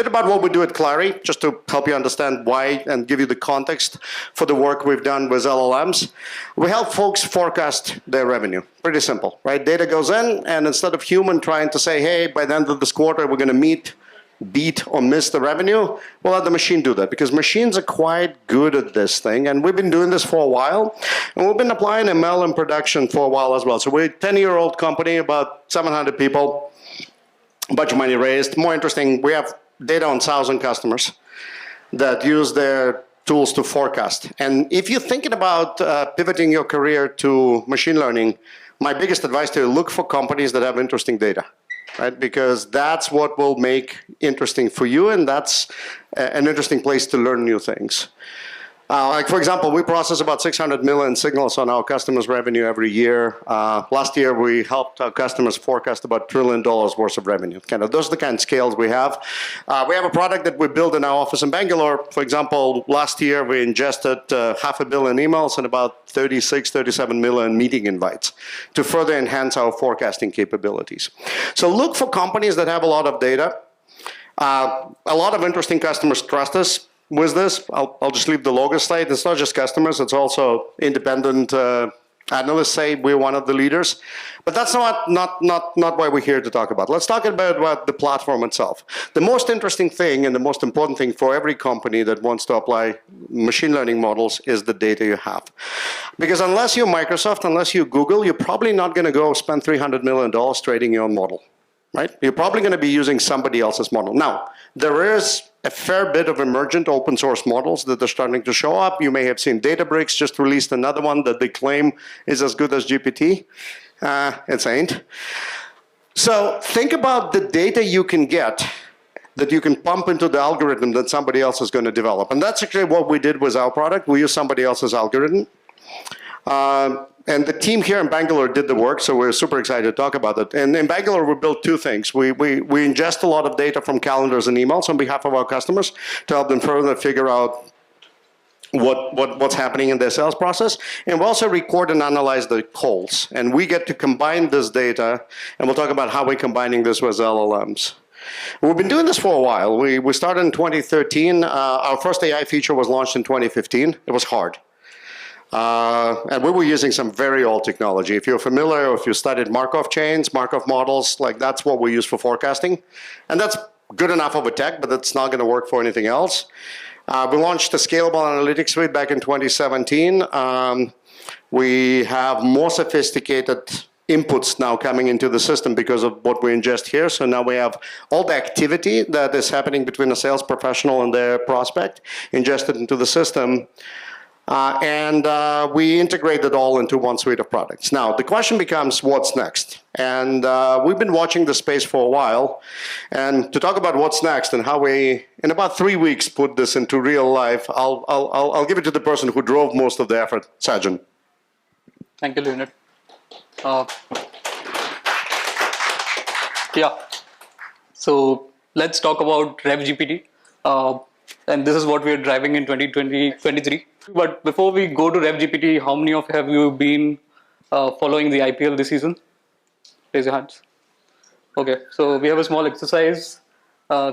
about what we do at Clary, just to help you understand why and give you the context for the work we've done with LLMs. We help folks forecast their revenue. Pretty simple, right? Data goes in, and instead of human trying to say, hey, by the end of this quarter, we're going to beat or miss the revenue, we'll let the machine do that, because machines are quite good at this thing, and we've been doing this for a while, and we've been applying ML in production for a while as well. So we're a 10-year-old company, about 700 people, a bunch of money raised. More interesting, we have data on 1,000 customers that use their tools to forecast. And if you're thinking about pivoting your career to machine learning, my biggest advice to you, look for companies that have interesting data. Right? Because that's what will make interesting for you, and that's an interesting place to learn new things. Like, for example, we process about 600 million signals on our customers' revenue every year. Last year, we helped our customers forecast about $1 trillion worth of revenue. Kind of, those are the kind of scales we have. We have a product that we built in our office in Bangalore. For example, last year, we ingested 500 million emails and about 37 million meeting invites to further enhance our forecasting capabilities. So look for companies that have a lot of data. A lot of interesting customers trust us with this. I'll just leave the logo slide. It's not just customers, it's also independent analysts say we're one of the leaders. But that's not why we're here to talk about. Let's talk about the platform itself. The most interesting thing and the most important thing for every company that wants to apply machine learning models is the data you have. Because unless you're Microsoft, unless you're Google, you're probably not going to go spend $300 million trading your own model. Right? You're probably going to be using somebody else's model. Now, there is a fair bit of emergent open source models that are starting to show up. You may have seen Databricks just released another one that they claim is as good as GPT. It ain't. So think about the data you can get that you can pump into the algorithm that somebody else is going to develop. And that's actually what we did with our product. We used somebody else's algorithm. And the team here in Bangalore did the work, so we're super excited to talk about it. And in Bangalore, we built two things. We ingest a lot of data from calendars and emails on behalf of our customers to help them further figure out what's happening in their sales process. And we also record and analyze the calls. And we get to combine this data, and we'll talk about how we're combining this with LLMs. We've been doing this for a while. We started in 2013. Our first AI feature was launched in 2015. It was hard. And we were using some very old technology. If you're familiar, or if you studied Markov chains, Markov models, like that's what we use for forecasting. And that's good enough of a tech, but it's not going to work for anything else. We launched the Scalable Analytics Suite back in 2017. We have more sophisticated inputs now coming into the system because of what we ingest here. So now we have all the activity that is happening between a sales professional and their prospect ingested into the system. And we integrate it all into one suite of products. Now, the question becomes, what's next? And we've been watching the space for a while. And to talk about what's next and how we, in about 3 weeks, put this into real life, I'll give it to the person who drove most of the effort, Sajjan. Thank you, Leonid. Yeah. So let's talk about RevGPT. And this is what we are driving in 2023. But before we go to RevGPT, how many of you have you been following the IPL this season? Raise your hands. Okay, so we have a small exercise.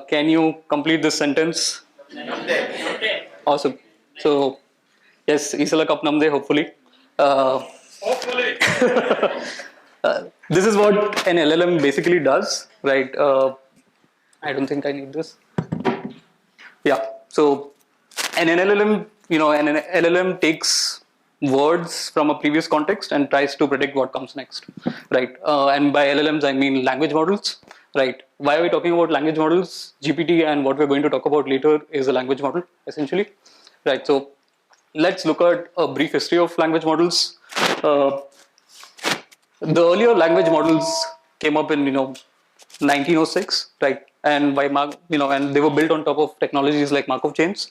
Can you complete this sentence? Awesome. So, yes, Isala Cup Namde, hopefully. Hopefully. This is what an LLM basically does, right? I don't think I need this. Yeah, so an LLM, an LLM takes words from a previous context and tries to predict what comes next, right? And by LLMs, I mean language models, right? Why are we talking about language models? GPT and what we're going to talk about later is a language model, essentially, right? So let's look at a brief history of language models. The earlier language models came up in, 1906, right? And and they were built on top of technologies like Markov chains.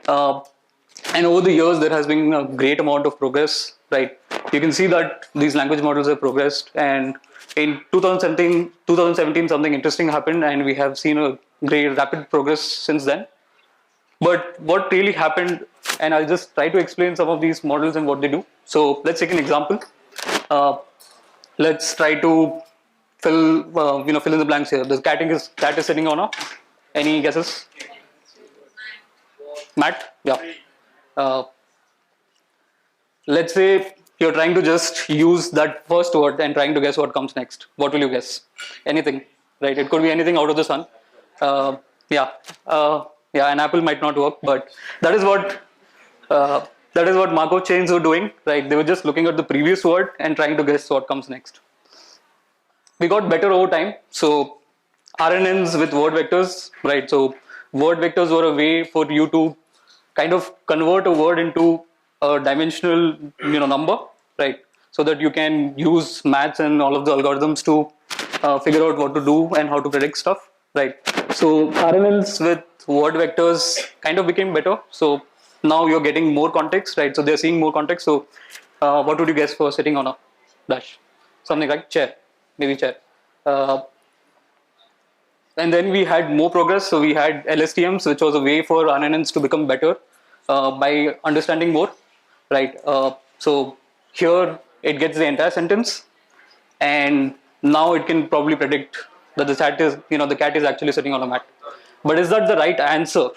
And over the years, there has been a great amount of progress, right? You can see that these language models have progressed, and in 2017, something interesting happened, and we have seen a great rapid progress since then. But what really happened, and I'll just try to explain some of these models and what they do. So let's take an example. Let's try to fill in the blanks here. The cat is sitting on a Any guesses? Matt? Yeah. Uh, let's say you're trying to just use that first word and trying to guess what comes next. What will you guess? Anything, right? It could be anything out of the sun. Uh, yeah, yeah. An apple might not work, but that is what Markov chains were doing, right? They were just looking at the previous word and trying to guess what comes next. We got better over time. So RNNs with word vectors, right? So word vectors were a way for you to kind of convert a word into a dimensional, number, right? So that you can use maths and all of the algorithms to figure out what to do and how to predict stuff, right? So RNNs with word vectors kind of became better. So now you're getting more context, right? So they're seeing more context. So what would you guess for sitting on a dash? Something like chair, maybe chair. And then we had more progress. So we had LSTMs, which was a way for RNNs to become better by understanding more, right? So here it gets the entire sentence, and now it can probably predict that the cat is actually sitting on a mat. But is that the right answer?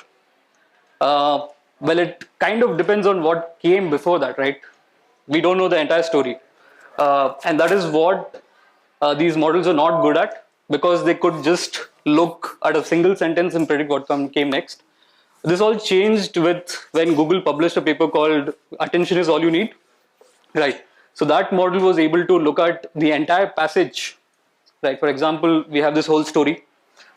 Well, it kind of depends on what came before that, right? We don't know the entire story. And that is what these models are not good at, because they could just look at a single sentence and predict what came next. This all changed with when Google published a paper called Attention is All You Need, right? So that model was able to look at the entire passage, right? For example, we have this whole story.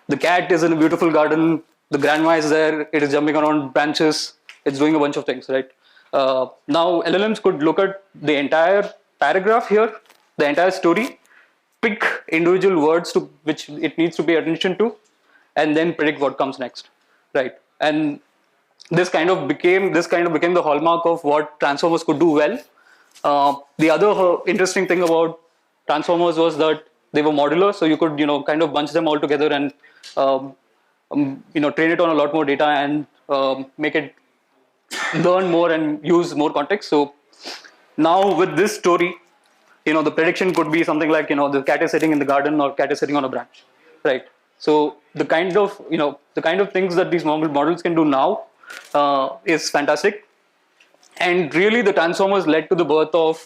The cat is in a beautiful garden. The grandma is there. It is jumping around branches. It's doing a bunch of things, right? Now LLMs could look at the entire paragraph here, the entire story, pick individual words to which it needs to pay attention to, and then predict what comes next, right? And this kind of became the hallmark of what transformers could do well. The other interesting thing about transformers was that they were modular, so you could kind of bunch them all together and train it on a lot more data and make it learn more and use more context. So now with this story, the prediction could be something like, the cat is sitting in the garden or cat is sitting on a branch, right? So the kind of things that these models can do now is fantastic. And really the transformers led to the birth of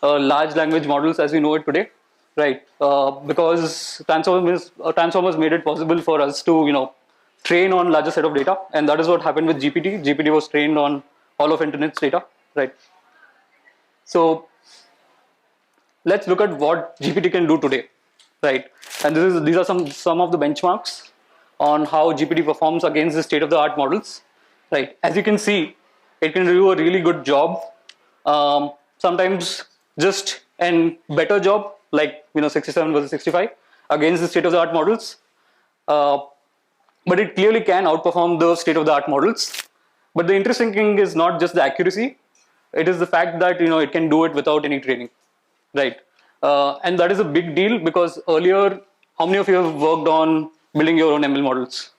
large language models as we know it today, right? Because transformers made it possible for us to, train on larger set of data. And that is what happened with GPT. GPT was trained on all of internet's data, right? So let's look at what GPT can do today, right? And these are some of the benchmarks on how GPT performs against the state-of-the-art models, right? As you can see, it can do a really good job. Sometimes just a better job, like 67 versus 65 against the state-of-the-art models. But it clearly can outperform the state-of-the-art models. But the interesting thing is not just the accuracy; it is the fact that it can do it without any training, right? And that is a big deal, because earlier, how many of you have worked on building your own ML models,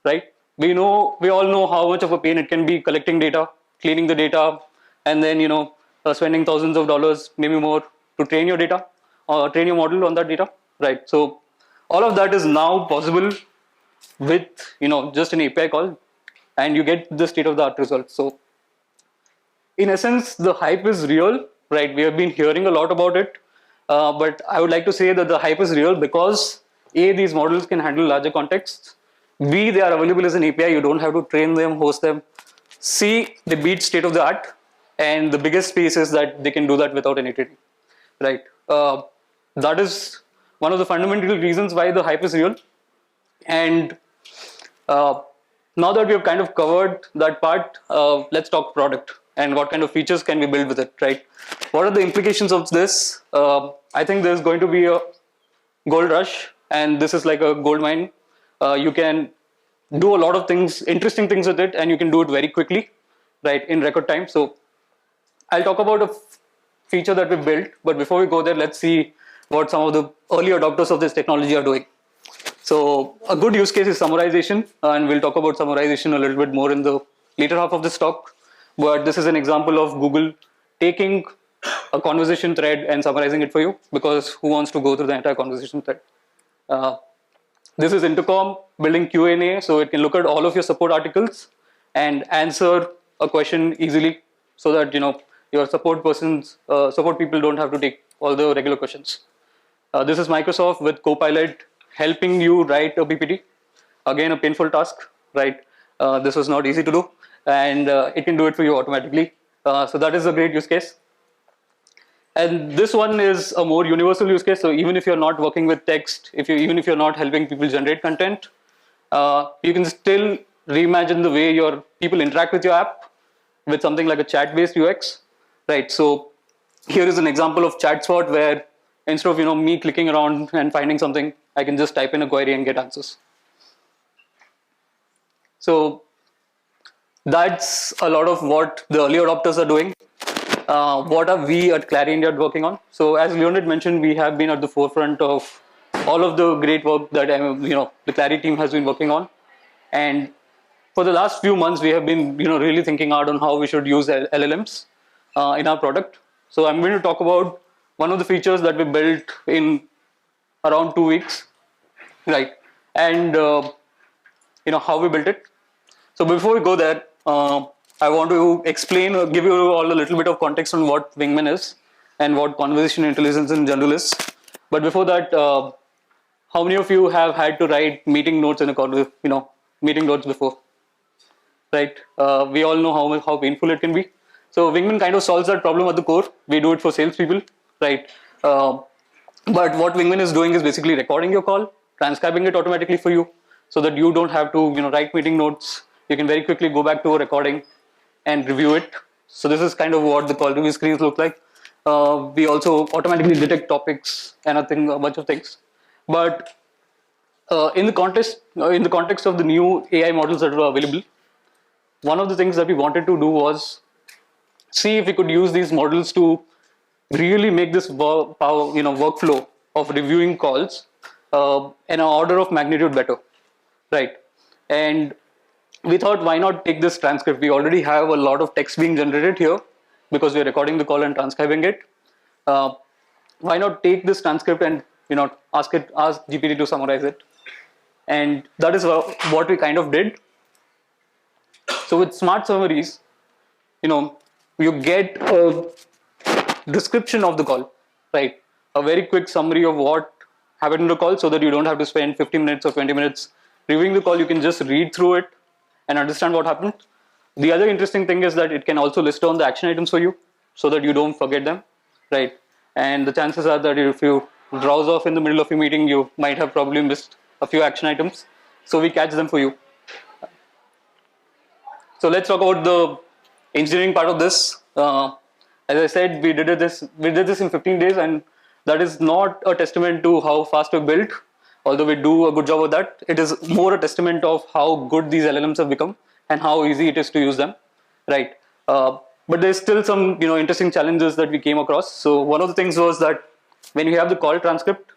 right? We all know how much of a pain it can be collecting data, cleaning the data, and then spending thousands of dollars, maybe more, to train your data or train your model on that data, right? So all of that is now possible with just an API call, and you get the state-of-the-art results. So in essence, the hype is real, right? We have been hearing a lot about it, but I would like to say that the hype is real because A, these models can handle larger contexts. B, they are available as an API. You don't have to train them, host them. C, they beat state of the art. And the biggest space is that they can do that without any training, right? That is one of the fundamental reasons why the hype is real. And now that we have kind of covered that part, let's talk product and what kind of features can we build with it, right? What are the implications of this? I think there's going to be a gold rush, and this is like a gold mine. You can do a lot of things, interesting things with it, and you can do it very quickly, right, in record time. So I'll talk about a feature that we built, but before we go there, let's see what some of the early adopters of this technology are doing. So a good use case is summarization, and we'll talk about summarization a little bit more in the later half of this talk. But this is an example of Google taking a conversation thread and summarizing it for you, because who wants to go through the entire conversation thread? This is intercom building Q&A, so it can look at all of your support articles and answer a question easily, so that your support people don't have to take all the regular questions. This is Microsoft with Copilot helping you write a PPT. Again, a painful task, right? This was not easy to do, and it can do it for you automatically. So that is a great use case. And this one is a more universal use case. So even if you're not working with text, even if you're not helping people generate content, you can still reimagine the way your people interact with your app with something like a chat-based UX, right? So here is an example of ChatSpot where instead of me clicking around and finding something, I can just type in a query and get answers. So that's a lot of what the early adopters are doing. What are we at Clary India working on? So as Leonid mentioned, we have been at the forefront of all of the great work that the Clary team has been working on. And for the last few months, we have been really thinking hard on how we should use LLMs in our product. So I'm going to talk about one of the features that we built in around 2 weeks, right? And how we built it. So before we go there, I want to explain or give you all a little bit of context on what Wingman is and what conversation intelligence in general is. But before that, how many of you have had to write meeting notes in a meeting notes before? Right? We all know how painful it can be. So Wingman kind of solves that problem at the core. We do it for salespeople, right? But what Wingman is doing is basically recording your call, transcribing it automatically for you, so that you don't have to write meeting notes. You can very quickly go back to a recording and review it. So this is kind of what the call review screens look like. We also automatically detect topics and a bunch of things. But in the context of the new AI models that are available, one of the things that we wanted to do was see if we could use these models to really make this workflow of reviewing calls in an order of magnitude better, right? And we thought, why not take this transcript? We already have a lot of text being generated here because we're recording the call and transcribing it. Why not take this transcript and ask GPT to summarize it? And that is what we kind of did. So with smart summaries, you get a description of the call, right? A very quick summary of what happened in the call, so that you don't have to spend 15 minutes or 20 minutes reviewing the call. You can just read through it and understand what happened. The other interesting thing is that it can also list down the action items for you, so that you don't forget them, right? And the chances are that if you drowse off in the middle of your meeting, you might have probably missed a few action items. So we catch them for you. So let's talk about the engineering part of this. As I said, we did this in 15 days, and that is not a testament to how fast we built, although we do a good job of that. It is more a testament of how good these LLMs have become and how easy it is to use them, right? But there's still some interesting challenges that we came across. So one of the things was that when we have the call transcript,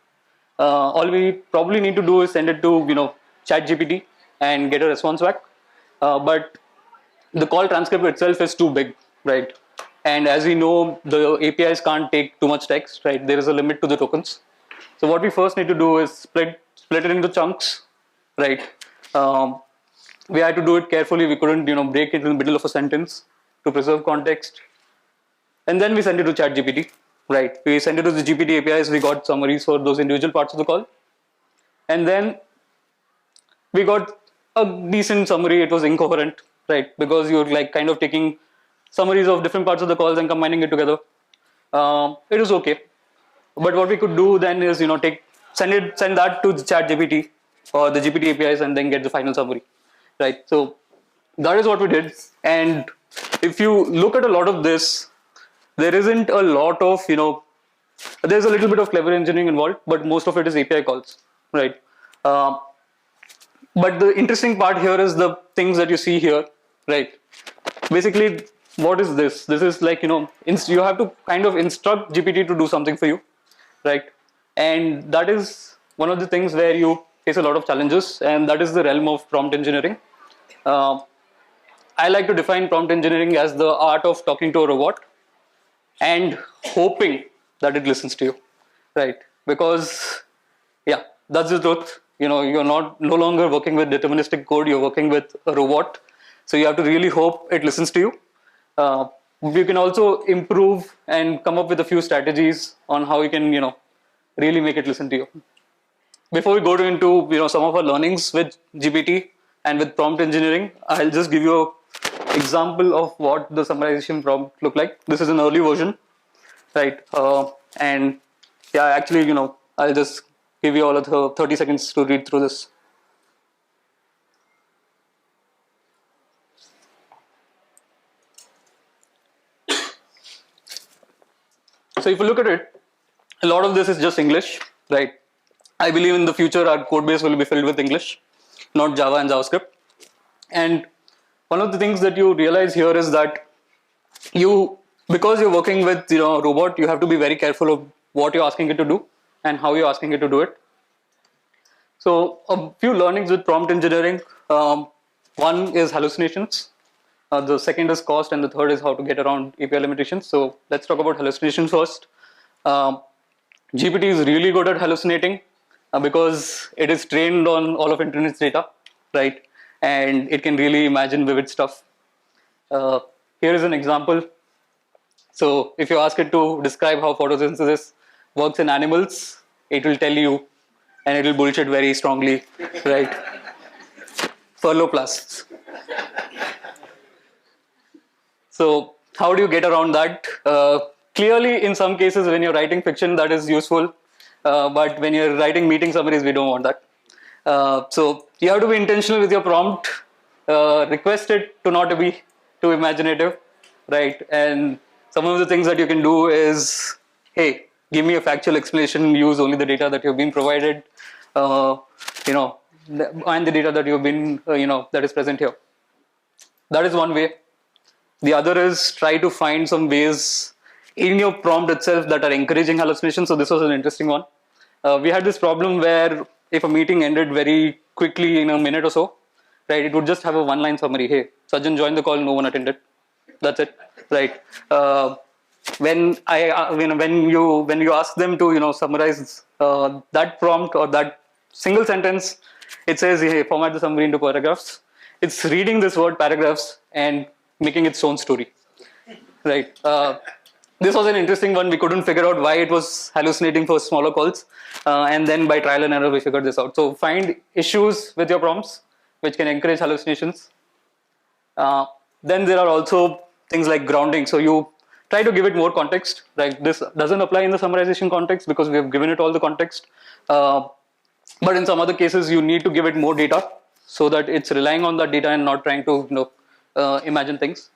all we probably need to do is send it to ChatGPT and get a response back. But the call transcript itself is too big, right? And as we know, the APIs can't take too much text, right? There is a limit to the tokens. So what we first need to do is split it into chunks, right? We had to do it carefully. We couldn't break it in the middle of a sentence to preserve context. And then we sent it to ChatGPT, right? We sent it to the GPT APIs. We got summaries for those individual parts of the call. And then we got a decent summary. It was incoherent, right? Because you're kind of taking summaries of different parts of the calls and combining it together. It was okay. But what we could do then is send that to the ChatGPT or the GPT APIs and then get the final summary, right? So that is what we did. And if you look at a lot of this, there isn't a lot of there's a little bit of clever engineering involved, but most of it is API calls, right? But the interesting part here is the things that you see here, right? Basically, what is this? This is you have to kind of instruct GPT to do something for you, right? And that is one of the things where you face a lot of challenges, and that is the realm of prompt engineering. I like to define prompt engineering as the art of talking to a robot and hoping that it listens to you, right? Because, yeah, that's the truth. you're no longer working with deterministic code, you're working with a robot. So you have to really hope it listens to you. You can also improve and come up with a few strategies on how you can, really make it listen to you. Before we go into some of our learnings with GPT and with prompt engineering, I'll just give you an example of what the summarization prompt look like. This is an early version, right? And yeah, actually, I'll just give you all of the 30 seconds to read through this. So if you look at it, a lot of this is just English, right? I believe in the future our code base will be filled with English, not Java and JavaScript. And one of the things that you realize here is that because you're working with a robot, you have to be very careful of what you're asking it to do and how you're asking it to do it. So a few learnings with prompt engineering. One is hallucinations. The second is cost, and the third is how to get around API limitations. So let's talk about hallucinations first. GPT is really good at hallucinating because it is trained on all of internet's data, right? And it can really imagine vivid stuff. Here is an example. So if you ask it to describe how photosynthesis works in animals, it will tell you, and it will bullshit very strongly, right? Furloplasts. So how do you get around that? Clearly, in some cases, when you're writing fiction, that is useful. But when you're writing meeting summaries, we don't want that. So you have to be intentional with your prompt. Request it to not be too imaginative, right? And some of the things that you can do is, hey, give me a factual explanation. Use only the data that you've been provided, and the data that you've been, that is present here. That is one way. The other is try to find some ways in your prompt itself that are encouraging hallucination. So this was an interesting one. We had this problem where if a meeting ended very quickly in a minute or so, right, it would just have a one-line summary. Hey, Sajjan joined the call, no one attended. That's it, right? When you ask them to summarize that prompt or that single sentence, it says, hey, format the summary into paragraphs. It's reading this word paragraphs and making its own story, right? This was an interesting one. We couldn't figure out why it was hallucinating for smaller calls, and then by trial and error we figured this out. So find issues with your prompts which can encourage hallucinations. Then there are also things like grounding. So you try to give it more context. Right? This doesn't apply in the summarization context because we have given it all the context. But in some other cases, you need to give it more data so that it's relying on that data and not trying to imagine things.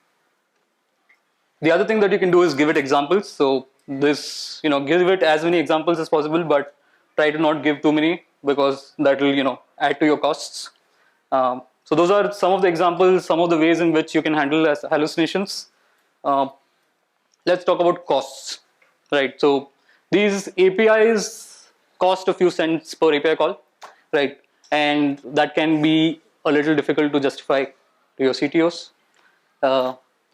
The other thing that you can do is give it examples. So this, give it as many examples as possible, but try to not give too many because that will, add to your costs. So those are some of the examples, some of the ways in which you can handle hallucinations. Let's talk about costs, right? So these APIs cost a few cents per API call, right? And that can be a little difficult to justify to your CTOs.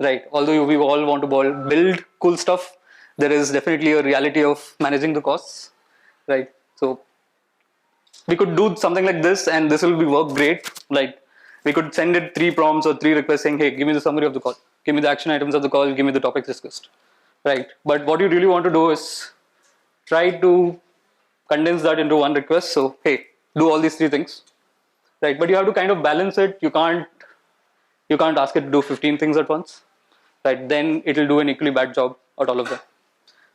Right, although we all want to build cool stuff, there is definitely a reality of managing the costs, right? So we could do something like this and this will work great. Like we could send it 3 prompts or 3 requests saying, hey, give me the summary of the call, give me the action items of the call, give me the topics discussed, right? But what you really want to do is try to condense that into one request. So, hey, do all these 3 things, right? But you have to kind of balance it. You can't ask it to do 15 things at once, right? Then it will do an equally bad job at all of them.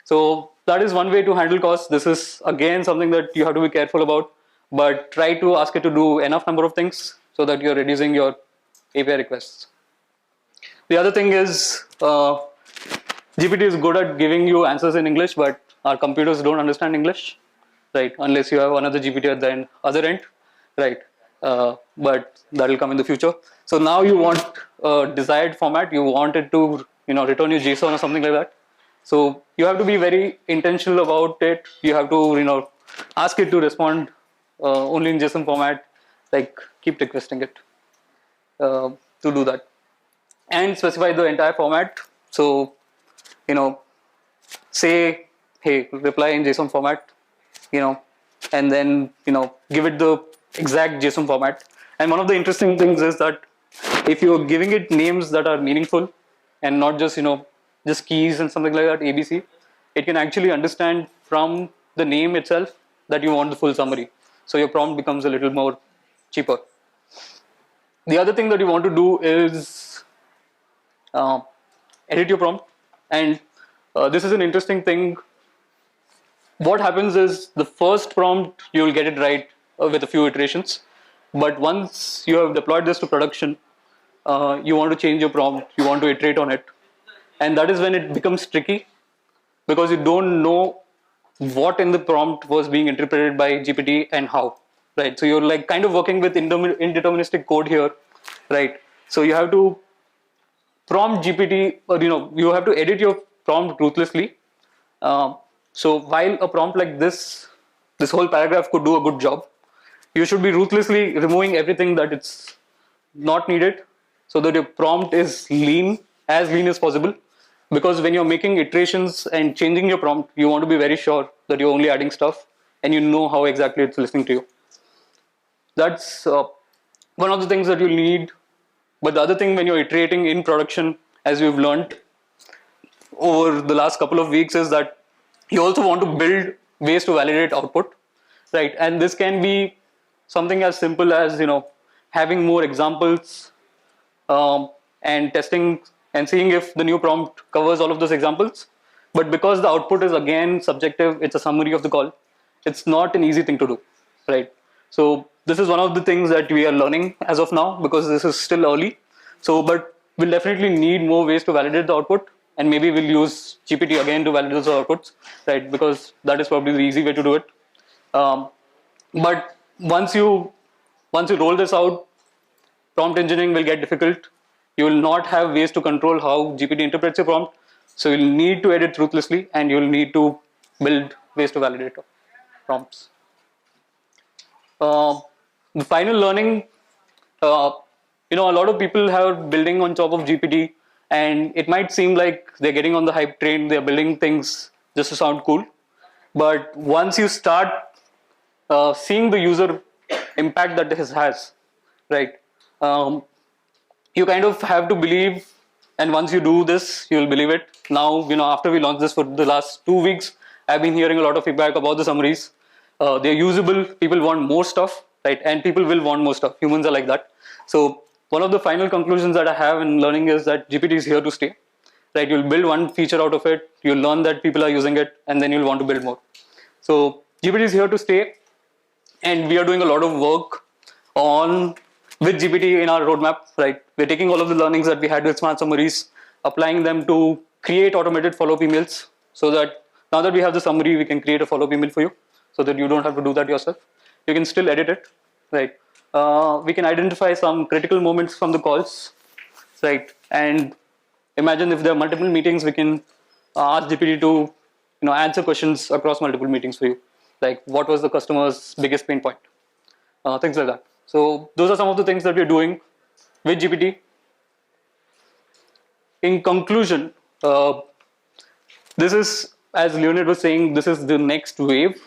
So that is one way to handle costs. This is again something that you have to be careful about, but try to ask it to do enough number of things so that you're reducing your API requests. The other thing is GPT is good at giving you answers in English, but our computers don't understand English, right? Unless you have another GPT at the other end, right? But that will come in the future. So now you want a desired format. You want it to, return you JSON or something like that. So you have to be very intentional about it. You have to, ask it to respond only in JSON format. Like keep requesting it to do that, and specify the entire format. So, say, hey, reply in JSON format, and then, give it the exact JSON format. And one of the interesting things is that if you're giving it names that are meaningful and not just just keys and something like that, ABC, it can actually understand from the name itself that you want the full summary. So your prompt becomes a little more cheaper. The other thing that you want to do is edit your prompt, and this is an interesting thing. What happens is the first prompt you'll get it right with a few iterations, but once you have deployed this to production, you want to change your prompt, you want to iterate on it, and that is when it becomes tricky, because you don't know what in the prompt was being interpreted by GPT and how, right? So you're like kind of working with indeterministic code here, right? So you have to prompt GPT, or you have to edit your prompt ruthlessly. So while a prompt like this whole paragraph could do a good job, you should be ruthlessly removing everything that it's not needed, so that your prompt is as lean as possible. Because when you're making iterations and changing your prompt, you want to be very sure that you're only adding stuff and you know how exactly it's listening to you. That's one of the things that you'll need. But the other thing, when you're iterating in production, as we've learned over the last couple of weeks, is that you also want to build ways to validate output, right? And this can be something as simple as having more examples and testing and seeing if the new prompt covers all of those examples. But because the output is again subjective, it's a summary of the call, it's not an easy thing to do, right? So this is one of the things that we are learning as of now, because this is still early. So, but we'll definitely need more ways to validate the output, and maybe we'll use GPT again to validate the outputs, right? Because that is probably the easy way to do it. But once you roll this out, prompt engineering will get difficult. You will not have ways to control how GPT interprets your prompt. So you'll need to edit ruthlessly, and you'll need to build ways to validate prompts. The final learning, a lot of people have building on top of GPT, and it might seem like they're getting on the hype train, they're building things just to sound cool. But once you start seeing the user impact that this has, right? You kind of have to believe, and once you do this, you'll believe it. Now, after we launched this for the last 2 weeks, I've been hearing a lot of feedback about the summaries. They're usable. People want more stuff, right? And people will want more stuff. Humans are like that. So one of the final conclusions that I have in learning is that GPT is here to stay, right? You'll build one feature out of it. You'll learn that people are using it, and then you'll want to build more. So GPT is here to stay, and we are doing a lot of work with GPT in our roadmap, right? We're taking all of the learnings that we had with smart summaries, applying them to create automated follow-up emails, so that now that we have the summary, we can create a follow-up email for you, so that you don't have to do that yourself. You can still edit it, right? We can identify some critical moments from the calls, right? And imagine if there are multiple meetings, we can ask GPT to answer questions across multiple meetings for you, like what was the customer's biggest pain point, things like that. So those are some of the things that we're doing with GPT. In conclusion, this is, as Leonid was saying, this is the next wave,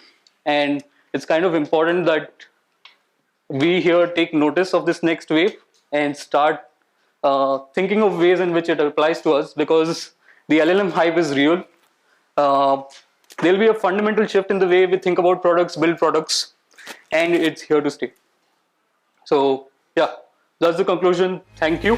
and it's kind of important that we here take notice of this next wave and start thinking of ways in which it applies to us, because the LLM hype is real. There'll be a fundamental shift in the way we think about products, build products, and it's here to stay. So yeah, that's the conclusion. Thank you.